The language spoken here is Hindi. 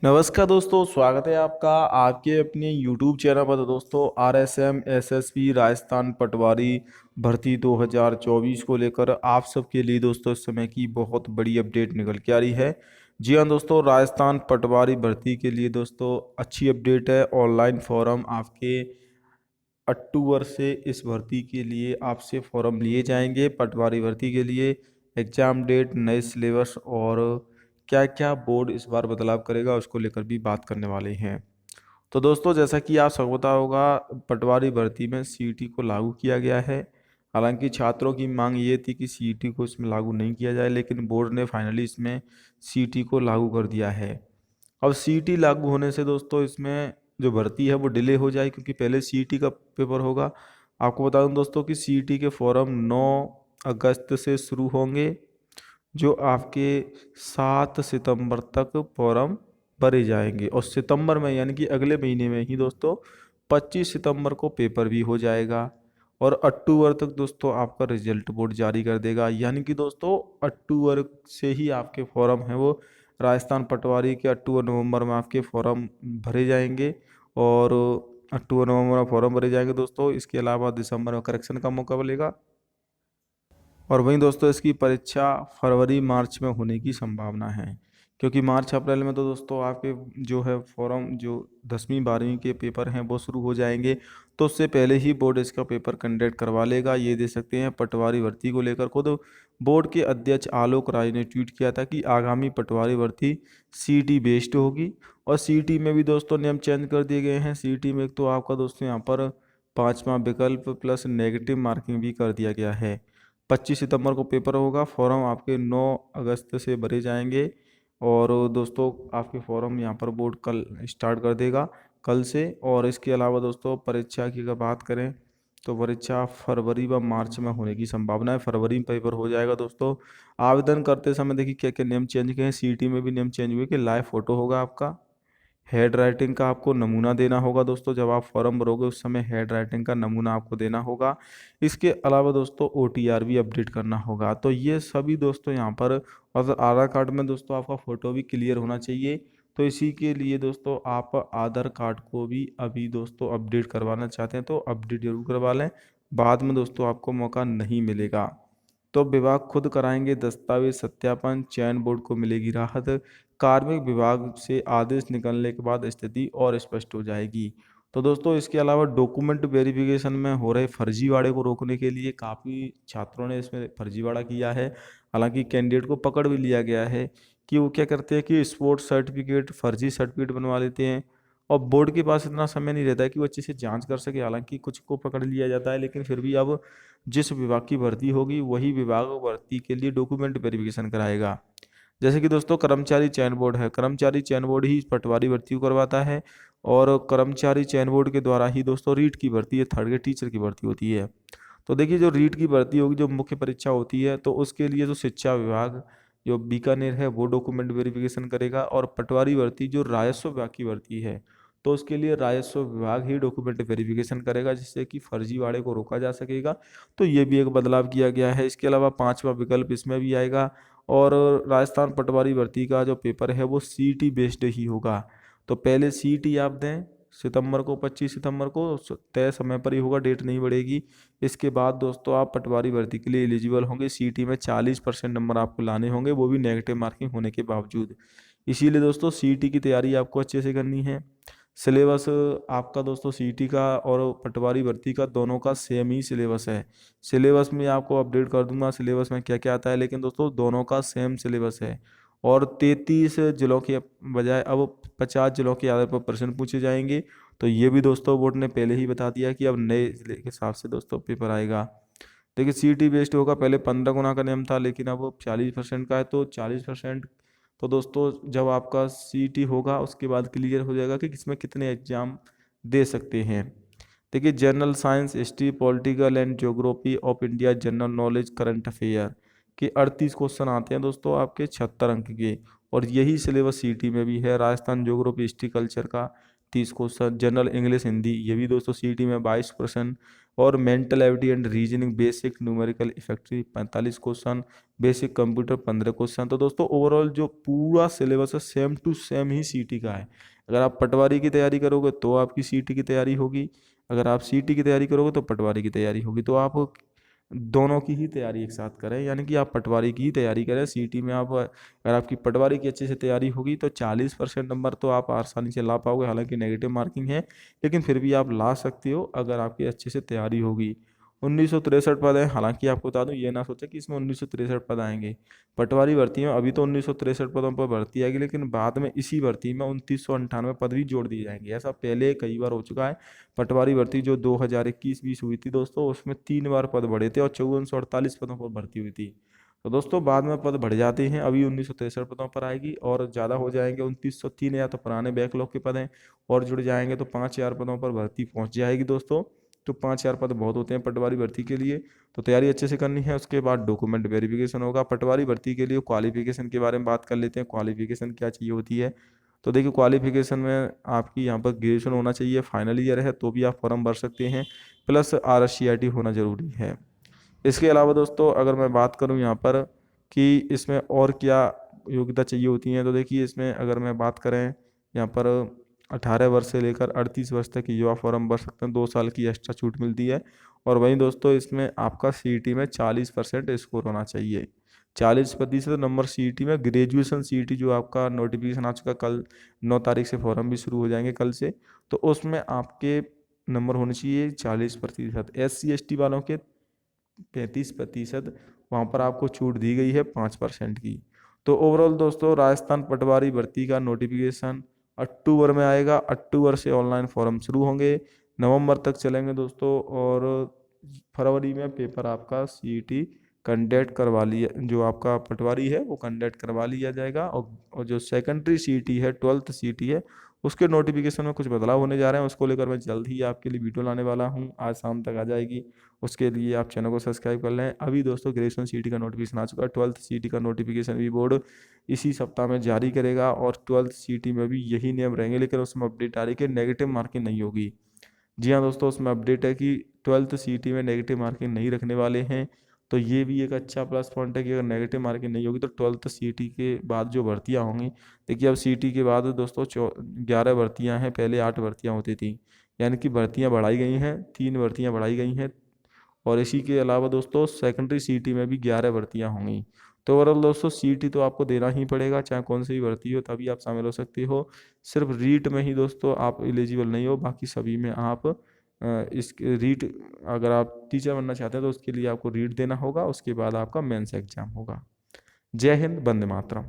नमस्कार दोस्तों, स्वागत है आपका आपके अपने YouTube चैनल पर। तो दोस्तों, RSM SSB राजस्थान पटवारी भर्ती 2024 को लेकर आप सबके लिए दोस्तों इस समय की बहुत बड़ी अपडेट निकल के आ रही है। जी हाँ दोस्तों, राजस्थान पटवारी भर्ती के लिए दोस्तों अच्छी अपडेट है। ऑनलाइन फॉर्म आपके अक्टूबर से इस भर्ती के लिए आपसे फॉर्म लिए जाएंगे। पटवारी भर्ती के लिए एग्जाम डेट, नए सिलेबस और क्या क्या बोर्ड इस बार बदलाव करेगा उसको लेकर भी बात करने वाले हैं। तो दोस्तों, जैसा कि आप सबको पता होगा, पटवारी भर्ती में सीईटी को लागू किया गया है। हालांकि छात्रों की मांग ये थी कि सीईटी को इसमें लागू नहीं किया जाए, लेकिन बोर्ड ने फाइनली इसमें सीईटी को लागू कर दिया है। अब सीईटी लागू होने से दोस्तों इसमें जो भर्ती है वो डिले हो जाए, क्योंकि पहले सीईटी का पेपर होगा। आपको बता दूं दोस्तों कि सीईटी के फॉर्म 9 अगस्त से शुरू होंगे, जो आपके 7 सितंबर तक फॉर्म भरे जाएंगे। और सितंबर में यानी कि अगले महीने में ही दोस्तों 25 सितंबर को पेपर भी हो जाएगा। और अक्टूबर तक दोस्तों आपका रिजल्ट बोर्ड जारी कर देगा। यानी कि दोस्तों अक्टूबर से ही आपके फॉर्म हैं वो राजस्थान पटवारी के अक्टूबर नवंबर में आपके फॉर्म भरे जाएंगे। और अक्टूबर नवंबर में फॉर्म भरे जाएंगे दोस्तों। इसके अलावा दिसंबर में करेक्शन का मौका मिलेगा। और वहीं दोस्तों इसकी परीक्षा फरवरी मार्च में होने की संभावना है, क्योंकि मार्च अप्रैल में तो दोस्तों आपके जो है फॉर्म जो 10वीं 12वीं के पेपर हैं वो शुरू हो जाएंगे। तो उससे पहले ही बोर्ड इसका पेपर कंडक्ट करवा लेगा। ये दे सकते हैं पटवारी भर्ती को लेकर खुद बोर्ड के अध्यक्ष आलोक राय ने ट्वीट किया था कि आगामी पटवारी भर्ती सीईटी बेस्ड होगी। और सीईटी में भी दोस्तों नियम चेंज कर दिए गए हैं। सीईटी में एक तो आपका दोस्तों यहाँ पर 5वां विकल्प प्लस नेगेटिव मार्किंग भी कर दिया गया है। 25 सितंबर को पेपर होगा। फॉर्म आपके 9 अगस्त से भरे जाएंगे। और दोस्तों आपके फॉर्म यहाँ पर बोर्ड कल स्टार्ट कर देगा, कल से। और इसके अलावा दोस्तों परीक्षा की अगर बात करें तो परीक्षा फरवरी व मार्च में होने की संभावना है। फरवरी में पेपर हो जाएगा दोस्तों। आवेदन करते समय देखिए क्या क्या नियम चेंज किए हैं। सीईटी में भी नियम चेंज हुए कि लाइव फोटो होगा आपका, हेड राइटिंग का आपको नमूना देना होगा दोस्तों। जब आप फॉर्म भरोगे उस समय हेड राइटिंग का नमूना आपको देना होगा। इसके अलावा दोस्तों ओटीआर भी अपडेट करना होगा। तो ये सभी दोस्तों यहाँ पर, और आधार कार्ड में दोस्तों आपका फ़ोटो भी क्लियर होना चाहिए। तो इसी के लिए दोस्तों आप आधार कार्ड को भी अभी दोस्तों अपडेट करवाना चाहते हैं तो अपडेट जरूर करवा लें, बाद में दोस्तों आपको मौका नहीं मिलेगा। तो विभाग खुद कराएंगे दस्तावेज सत्यापन, चयन बोर्ड को मिलेगी राहत। कार्मिक विभाग से आदेश निकलने के बाद स्थिति और स्पष्ट हो जाएगी। तो दोस्तों इसके अलावा डॉक्यूमेंट वेरिफिकेशन में हो रहे फर्जीवाड़े को रोकने के लिए काफ़ी छात्रों ने इसमें फर्जीवाड़ा किया है। हालांकि कैंडिडेट को पकड़ भी लिया गया है कि वो क्या करते हैं कि स्पोर्ट्स सर्टिफिकेट, फर्जी सर्टिफिकेट बनवा लेते हैं। और बोर्ड के पास इतना समय नहीं रहता है कि वो अच्छे से जांच कर सके। हालांकि कुछ को पकड़ लिया जाता है, लेकिन फिर भी अब जिस विभाग की भर्ती होगी वही विभाग भर्ती के लिए डॉक्यूमेंट वेरिफिकेशन कराएगा। जैसे कि दोस्तों कर्मचारी चयन बोर्ड है, कर्मचारी चयन बोर्ड ही पटवारी भर्ती को करवाता है। और कर्मचारी चयन बोर्ड के द्वारा ही दोस्तों रीट की भर्ती है, थर्ड ग्रेड टीचर की भर्ती होती है। तो देखिए जो रीट की भर्ती होगी, जो मुख्य परीक्षा होती है, तो उसके लिए जो शिक्षा विभाग जो बीकानेर है वो डॉक्यूमेंट वेरिफिकेशन करेगा। और पटवारी भर्ती जो राजस्व विभाग की भर्ती है, तो उसके लिए राजस्व विभाग ही डॉक्यूमेंट वेरिफिकेशन करेगा, जिससे कि फर्जीवाड़े को रोका जा सकेगा। तो ये भी एक बदलाव किया गया है। इसके अलावा 5वां विकल्प इसमें भी आएगा। और राजस्थान पटवारी भर्ती का जो पेपर है वो सीईटी बेस्ड ही होगा। तो पहले सीईटी आप दें सितंबर को, 25 सितंबर को तय समय पर ही होगा, डेट नहीं बढ़ेगी। इसके बाद दोस्तों आप पटवारी भर्ती के लिए एलिजिबल होंगे। सीईटी में 40% नंबर आपको लाने होंगे, वो भी नेगेटिव मार्किंग होने के बावजूद। इसीलिए दोस्तों सीईटी की तैयारी आपको अच्छे से करनी है। सिलेबस आपका दोस्तों सीईटी का और पटवारी भर्ती का दोनों का सेम ही सिलेबस है। सिलेबस में आपको अपडेट कर दूंगा सिलेबस में क्या क्या आता है, लेकिन दोस्तों दोनों का सेम सिलेबस है। और 33 जिलों के बजाय अब 50 जिलों के आधार पर प्रश्न पूछे जाएंगे। तो ये भी दोस्तों बोर्ड ने पहले ही बता दिया कि अब नए जिले के हिसाब से दोस्तों पेपर आएगा। देखिए सीईटी बेस्ड होगा, पहले 15 गुना का नियम था, लेकिन अब 40% का है। तो 40%, तो दोस्तों जब आपका सीईटी होगा उसके बाद क्लियर हो जाएगा कि किसमें कितने एग्जाम दे सकते हैं। देखिए general science, history, political and geography of India, general knowledge, current affair के 38 क्वेश्चन आते हैं दोस्तों आपके 76 अंक के। और यही सिलेबस सीईटी में भी है। राजस्थान ज्योग्राफी, हिस्ट्री, कल्चर का 30 क्वेश्चन, जनरल इंग्लिश हिंदी ये भी दोस्तों सीईटी में 22 क्वेश्चन, और mental ability and reasoning basic numerical effective 45 question, basic computer 15 question. तो दोस्तों ओवरऑल जो पूरा सिलेबस है सेम टू सेम ही सीईटी का है। अगर आप पटवारी की तैयारी करोगे तो आपकी सीईटी की तैयारी होगी, अगर आप सीईटी की तैयारी करोगे तो पटवारी की तैयारी होगी। तो आप दोनों की ही तैयारी एक साथ करें, यानी कि आप पटवारी की ही तैयारी करें। सीईटी में आप अगर आपकी पटवारी की अच्छे से तैयारी होगी तो 40% नंबर तो आप आसानी से ला पाओगे, हालांकि नेगेटिव मार्किंग है लेकिन फिर भी आप ला सकते हो अगर आपकी अच्छे से तैयारी होगी। 1963 पद है, हालांकि आपको बता दूं ये ना सोचे कि इसमें 1963 पद आएंगे। पटवारी भर्ती में अभी तो 1963 पदों पर भर्ती आएगी, लेकिन बाद में इसी भर्ती में 2998 पद भी जोड़ दिए जाएंगे। ऐसा पहले कई बार हो चुका है। पटवारी भर्ती जो 2021-20 हुई थी दोस्तों, उसमें 3 बार पद बढ़े थे और 5448 पदों पर भर्ती हुई थी। तो दोस्तों बाद में पद बढ़ जाते हैं, अभी 1963 पदों पर आएगी और ज़्यादा हो जाएंगे 2903, या तो पुराने बैकलॉग के पद हैं और जुड़ जाएंगे तो 5000 पदों पर भर्ती पहुंच जाएगी दोस्तों। तो 5000 पद बहुत होते हैं पटवारी भर्ती के लिए, तो तैयारी अच्छे से करनी है। उसके बाद डॉक्यूमेंट वेरिफिकेशन होगा। पटवारी भर्ती के लिए क्वालिफिकेशन के बारे में बात कर लेते हैं, क्वालिफिकेशन क्या चाहिए होती है। तो देखिए क्वालिफिकेशन में आपकी यहाँ पर ग्रेजुएशन होना चाहिए, फाइनल ईयर है तो भी आप फॉर्म भर सकते हैं, प्लस RSCIT होना जरूरी है। इसके अलावा दोस्तों अगर मैं बात करूँ यहाँ पर कि इसमें और क्या योग्यता चाहिए होती है, तो देखिए इसमें अगर मैं बात करें यहाँ पर 18 वर्ष से लेकर 38 वर्ष तक युवा फॉर्म भर सकते हैं, 2 साल की एक्स्ट्रा छूट मिलती है। और वहीं दोस्तों इसमें आपका सीईटी में 40% स्कोर होना चाहिए, 40% नंबर सीईटी में। ग्रेजुएशन सीईटी जो आपका नोटिफिकेशन आ चुका कल 9 तारीख से फॉर्म भी शुरू हो जाएंगे कल से, तो उसमें आपके नंबर होने चाहिए 40%। SC ST वालों के 35%, वहाँ पर आपको छूट दी गई है 5% की। तो ओवरऑल दोस्तों राजस्थान पटवारी भर्ती का नोटिफिकेशन अक्टूबर में आएगा, अक्टूबर से ऑनलाइन फॉर्म शुरू होंगे, नवंबर तक चलेंगे दोस्तों, और फरवरी में पेपर आपका सीईटी कंडक्ट करवा लिया, जो आपका पटवारी है वो कंडक्ट करवा लिया जाएगा। और जो सेकेंडरी सीईटी है, 12th सीईटी है, उसके नोटिफिकेशन में कुछ बदलाव होने जा रहे हैं, उसको लेकर मैं जल्द ही आपके लिए वीडियो लाने वाला हूँ, आज शाम तक आ जाएगी। उसके लिए आप चैनल को सब्सक्राइब कर लें। अभी दोस्तों ग्रेजुएशन सीईटी का नोटिफिकेशन आ चुका है, 12th सीईटी का नोटिफिकेशन भी बोर्ड इसी सप्ताह में जारी करेगा, और 12th सीईटी में भी यही नियम रहेंगे, लेकिन उसमें अपडेट आ रही है कि नेगेटिव मार्किंग नहीं होगी। जी हाँ दोस्तों, उसमें अपडेट है कि 12th सीईटी में नेगेटिव मार्किंग नहीं रखने वाले हैं। तो ये भी एक अच्छा प्लस पॉइंट है कि अगर नेगेटिव मार्किंग नहीं होगी तो 12th सीईटी के बाद जो भर्तियां होंगी, देखिए अब सीईटी के बाद दोस्तों 11 भर्तियां हैं, पहले 8 भर्तियां होती थी, यानी कि भर्तियां बढ़ाई गई हैं, 3 भर्तियां बढ़ाई गई हैं। और इसी के अलावा दोस्तों सेकेंडरी सीईटी में भी 11 भर्तियां होंगी। तो ओवरऑल दोस्तों सीईटी तो आपको देना ही पड़ेगा, चाहे कौन सी भी भर्ती हो, तभी आप शामिल हो सकते हो। सिर्फ रीट में ही दोस्तों आप एलिजिबल नहीं हो, बाकी सभी में आप इस रीट, अगर आप टीचर बनना चाहते हैं तो उसके लिए आपको रीट देना होगा, उसके बाद आपका मेंस एग्जाम होगा। जय हिंद, वंदे मातरम।